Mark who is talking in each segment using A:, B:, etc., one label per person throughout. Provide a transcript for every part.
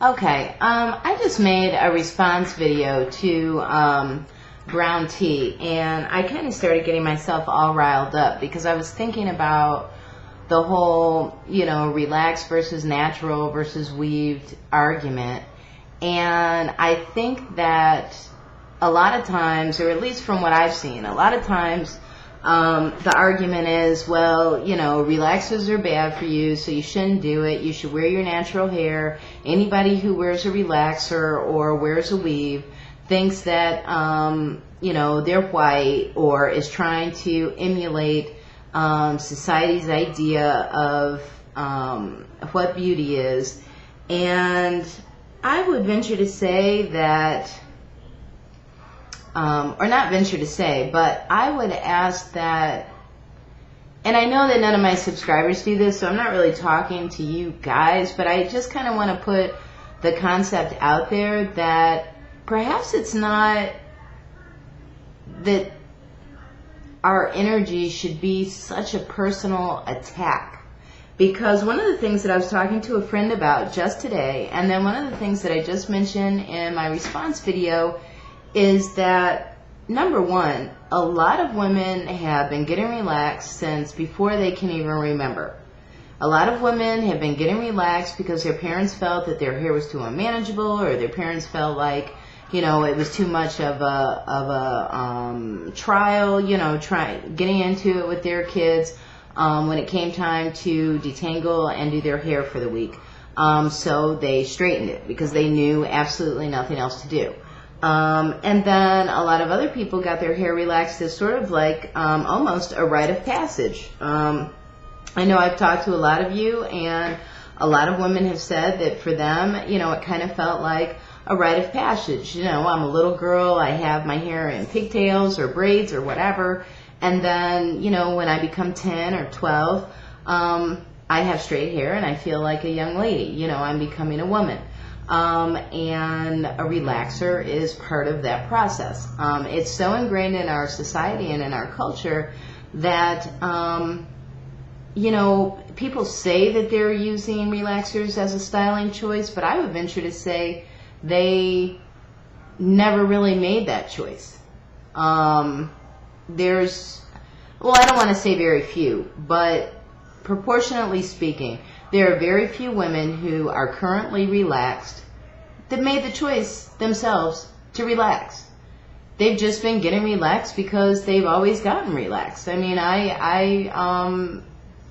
A: Okay, I just made a response video to brown tea, and I kind of started getting myself all riled up because I was thinking about the whole, relaxed versus natural versus weaved argument. And I think that a lot of times, or at least from what I've seen, a lot of times the argument is, well, relaxers are bad for you, so you shouldn't do it. You should wear your natural hair. Anybody who wears a relaxer or wears a weave thinks that, they're white or is trying to emulate society's idea of what beauty is. And I would venture to say that, or not venture to say, but I would ask that, and I know that none of my subscribers do this, so I'm not really talking to you guys, but I just kind of want to put the concept out there that perhaps it's not that our energy should be such a personal attack. Because one of the things that I was talking to a friend about just today, and then one of the things that I just mentioned in my response video, is that, number one, a lot of women have been getting relaxed since before they can even remember. A lot of women have been getting relaxed because their parents felt that their hair was too unmanageable, or their parents felt like, it was too much of a trial, getting into it with their kids when it came time to detangle and do their hair for the week. So they straightened it because they knew absolutely nothing else to do. And then a lot of other people got their hair relaxed as sort of like almost a rite of passage. I know I've talked to a lot of you, and a lot of women have said that for them, it kind of felt like a rite of passage. I'm a little girl, I have my hair in pigtails or braids or whatever, and then, when I become 10 or 12, I have straight hair and I feel like a young lady. I'm becoming a woman. And a relaxer is part of that process. It's so ingrained in our society and in our culture that, people say that they're using relaxers as a styling choice, but I would venture to say they never really made that choice. I don't want to say very few, but proportionately speaking, there are very few women who are currently relaxed that made the choice themselves to relax. They've just been getting relaxed because they've always gotten relaxed. I mean, I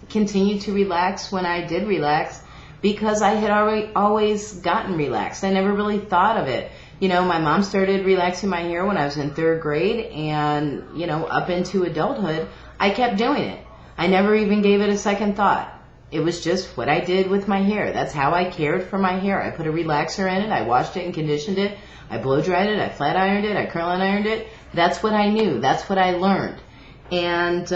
A: continued to relax when I did relax because I had always gotten relaxed. I never really thought of it. My mom started relaxing my hair when I was in 3rd grade, and, up into adulthood, I kept doing it. I never even gave it a second thought. It was just what I did with my hair. That's how I cared for my hair. I put a relaxer in it, I washed it and conditioned it, I blow dried it, I flat ironed it, I curl and ironed it. That's what I knew. That's what I learned. And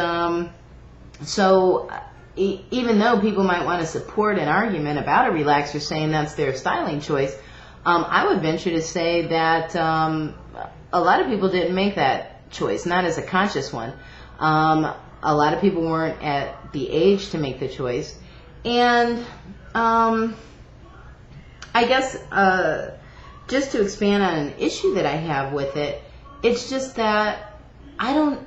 A: so even though people might want to support an argument about a relaxer saying that's their styling choice, I would venture to say that a lot of people didn't make that choice, not as a conscious one. A lot of people weren't at the age to make the choice. And I guess just to expand on an issue that I have with it, it's just that I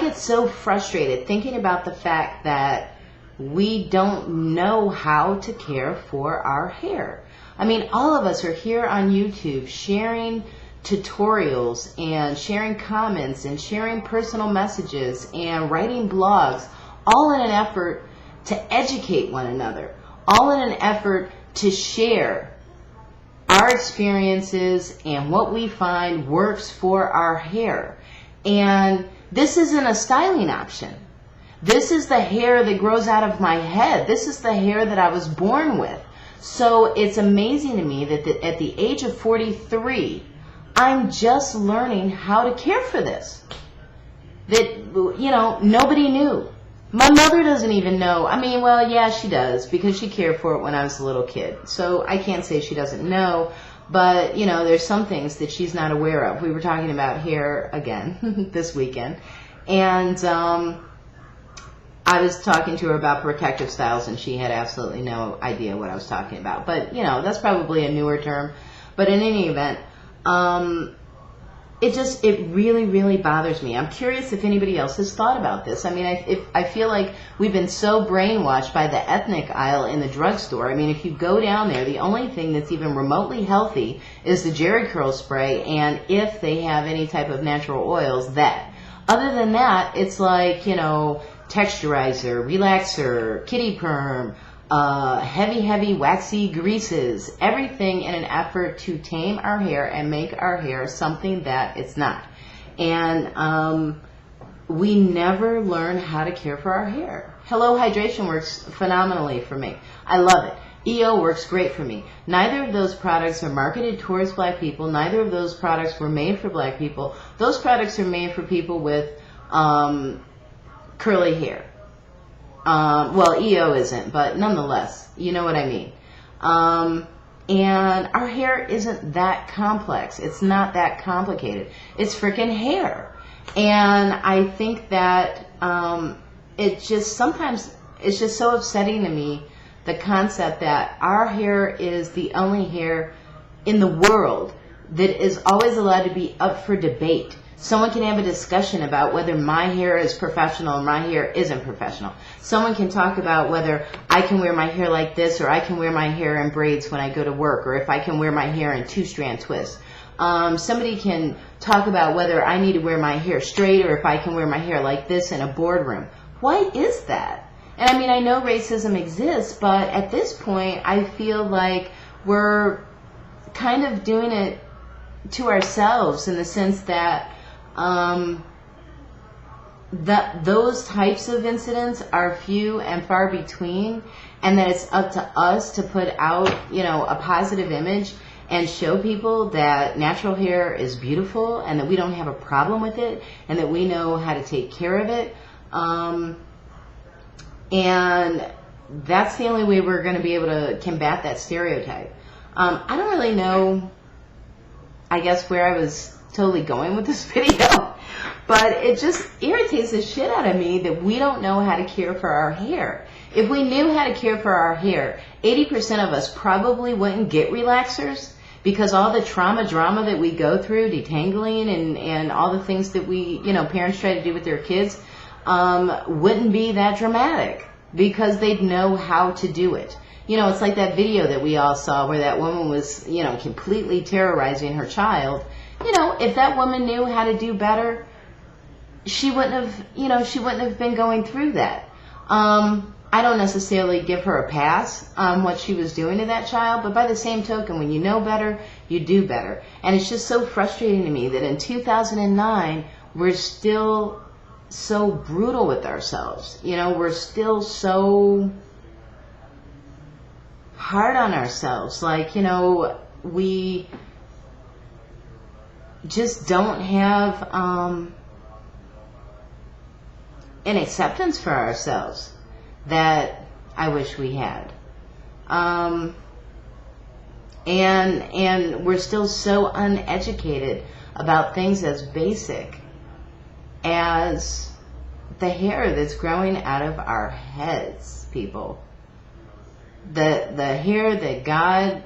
A: get so frustrated thinking about the fact that we don't know how to care for our hair. I mean, all of us are here on YouTube sharing tutorials and sharing comments and sharing personal messages and writing blogs, all in an effort to educate one another, all in an effort to share our experiences and what we find works for our hair. And this isn't a styling option. This is the hair that grows out of my head. This is the hair that I was born with. So it's amazing to me that at the age of 43, I'm just learning how to care for this. That, nobody knew. My mother doesn't even know. I mean, well, yeah, she does, because she cared for it when I was a little kid. So I can't say she doesn't know, but, there's some things that she's not aware of. We were talking about hair again this weekend. And I was talking to her about protective styles, and she had absolutely no idea what I was talking about. But, you know, that's probably a newer term. But in any event, it really, really bothers me. I'm curious if anybody else has thought about this. I mean, I feel like we've been so brainwashed by the ethnic aisle in the drugstore. I mean, if you go down there, the only thing that's even remotely healthy is the Jerry Curl spray, and if they have any type of natural oils, that. Other than that, it's like, you know, texturizer, relaxer, kitty perm, heavy, waxy greases, everything in an effort to tame our hair and make our hair something that it's not. And we never learn how to care for our hair. Hello Hydration works phenomenally for me. I love it. EO works great for me. Neither of those products are marketed towards black people. Neither of those products were made for black people. Those products are made for people with curly hair. Well, EO isn't, but nonetheless, you know what I mean. And our hair isn't that complex. It's not that complicated. It's freaking hair. And I think that it just sometimes, it's just so upsetting to me, the concept that our hair is the only hair in the world that is always allowed to be up for debate. Someone can have a discussion about whether my hair is professional and my hair isn't professional. Someone can talk about whether I can wear my hair like this, or I can wear my hair in braids when I go to work, or if I can wear my hair in 2-strand twists. Somebody can talk about whether I need to wear my hair straight, or if I can wear my hair like this in a boardroom. Why is that? And I mean, I know racism exists, but at this point, I feel like we're kind of doing it to ourselves, in the sense that those types of incidents are few and far between, and that it's up to us to put out, you know, a positive image and show people that natural hair is beautiful, and that we don't have a problem with it, and that we know how to take care of it. And that's the only way we're going to be able to combat that stereotype. I don't really know, I guess, where I was totally going with this video, but it just irritates the shit out of me that we don't know how to care for our hair. If we knew how to care for our hair, 80% of us probably wouldn't get relaxers, because all the drama that we go through, detangling and all the things that we, you know, parents try to do with their kids, wouldn't be that dramatic, because they'd know how to do it. You know, it's like that video that we all saw where that woman was, you know, completely terrorizing her child. You know, if that woman knew how to do better, she wouldn't have, you know, she wouldn't have been going through that. I don't necessarily give her a pass on what she was doing to that child, but by the same token, when you know better, you do better. And it's just so frustrating to me that in 2009, we're still so brutal with ourselves. You know, we're still so hard on ourselves. Like, you know, we just don't have an acceptance for ourselves that I wish we had. And we're still so uneducated about things as basic as the hair that's growing out of our heads, people. The hair that God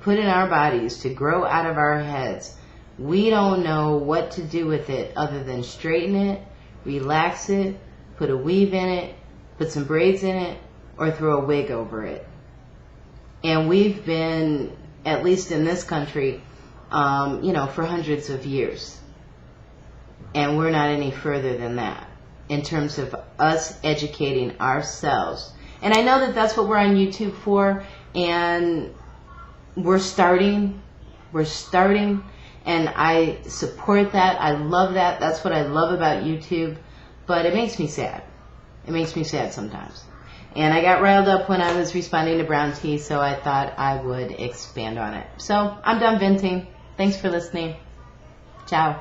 A: put in our bodies to grow out of our heads, we don't know what to do with it other than straighten it, relax it, put a weave in it, put some braids in it, or throw a wig over it. And we've been, at least in this country, you know, for hundreds of years. And we're not any further than that in terms of us educating ourselves. And I know that that's what we're on YouTube for, and we're starting, and I support that. I love that. That's what I love about YouTube, but it makes me sad. It makes me sad sometimes. And I got riled up when I was responding to Brown Tea, so I thought I would expand on it. So I'm done venting. Thanks for listening. Ciao.